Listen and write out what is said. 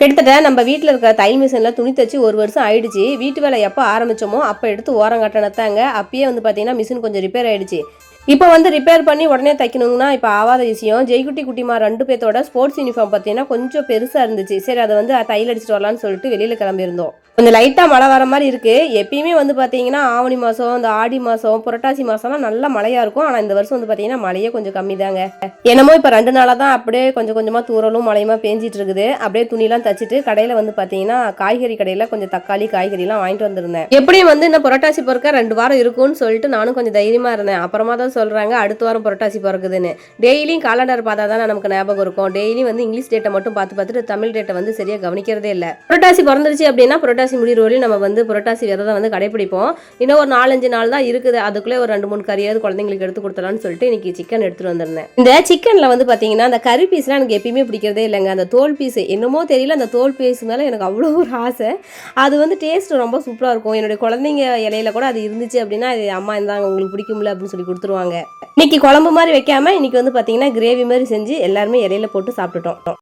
கிட்டத்தட்ட நம்ம வீட்டில் இருக்க தையல் மிஷினில் துணி தைச்சி 1 வருஷம் ஆயிடுச்சு. வீட்டு வேலை எப்போ ஆரம்பிச்சோமோ அப்போ எடுத்து ஓரம் கட்டினத்தாங்க. அப்பயே வந்து பார்த்தீங்கன்னா மிஷின் கொஞ்சம் ரிப்பேர் ஆயிடுச்சு. இப்போ வந்து ரிப்பேர் பண்ணி உடனே தைக்கணுங்கன்னா இப்போ ஆகாத விஷயம். ஜெய்குட்டி குட்டிமா 2 பேத்தோட ஸ்போர்ட்ஸ் யூனிஃபார்ம் பார்த்தீங்கன்னா கொஞ்சம் பெருசாக இருந்துச்சு. சரி அதை வந்து தையல் அடிச்சுட்டு வரலான்னு சொல்லிட்டு வெளியில் கிளம்பியிருந்தோம். கொஞ்சம் லைட்டாக மழை வர மாதிரி இருக்குது. எப்பயுமே வந்து பார்த்தீங்கன்னா ஆவணி மாதம், இந்த ஆடி மாதம், புரட்டாசி மாதம்லாம் நல்லா மழையாக இருக்கும். ஆனால் இந்த வருஷம் வந்து பார்த்தீங்கன்னா மழையே கொஞ்சம் கம்மி தாங்க. என்னமோ இப்போ 2 நாளாக தான் அப்படியே கொஞ்சம் கொஞ்சமாக தூறலும் மழையுமா பேஞ்சிட்டு இருக்குது. அப்படியே துணிலாம் தச்சுட்டு கடையில் வந்து பார்த்தீங்கன்னா காய்கறி கடையில் கொஞ்சம் தக்காளி காய்கறிலாம் வாங்கிட்டு வந்திருந்தேன். எப்படியும் வந்து இந்த புரட்டாசி பிறக்க 2 வாரம் இருக்கும்னு சொல்லிட்டு நானும் கொஞ்சம் தைரியமாக இருந்தேன். அப்புறமா தான் சொல்கிறாங்க அடுத்த வாரம் புரட்டாசி பிறக்குதுன்னு. டெய்லியும் காலண்டர் பார்த்தா தானே நமக்கு ஞாபகம் இருக்கும். டெய்லியும் வந்து இங்கிலீஷ் டேட்டை மட்டும் பார்த்துட்டு தமிழ் டேட்டை வந்து சரியாக கவனிக்கிறதே இல்லை. புரட்டாசி பிறந்துருச்சு அப்படின்னா புரட்டாசி முடிகிற வரையும் நம்ம வந்து புரட்டாசி விரதம் வந்து கடைப்பிடிப்போம். இன்னும் ஒரு 4-5 நாள் தான் இருக்குது. அதுக்குள்ளே ஒரு 2-3 கறியாவது குழந்தைங்களுக்கு எடுத்து கொடுத்தலான்னு சொல்லிட்டு இன்னைக்கு சிக்கன் எடுத்துட்டு வந்திருந்தேன். இந்த சிக்கனில் வந்து பார்த்தீங்கன்னா அந்த கறி பீஸ்லாம் எனக்கு எப்பயுமே பிடிக்கிறதே இல்லைங்க. அந்த தோல் பீஸ் என்னமோ தெரியல, அந்த தோல் பீஸ் மேலே எனக்கு அவ்வளோ ஒரு ஆசை. அது வந்து டேஸ்ட் ரொம்ப சூப்பராக இருக்கும். என்னுடைய குழந்தைங்க இலையில கூட அது இருந்துச்சு அப்படின்னா அது அம்மா இருந்தாங்க உங்களுக்கு பிடிக்கும்ல அப்படின்னு சொல்லி கொடுத்துருவாங்க. இன்னைக்கு குழம்பு மாதிரி வைக்காம இன்னைக்கு வந்து பார்த்தீங்கன்னா கிரேவி மாதிரி செஞ்சு எல்லாருமே இலையில போட்டு சாப்பிட்டுட்டோம்.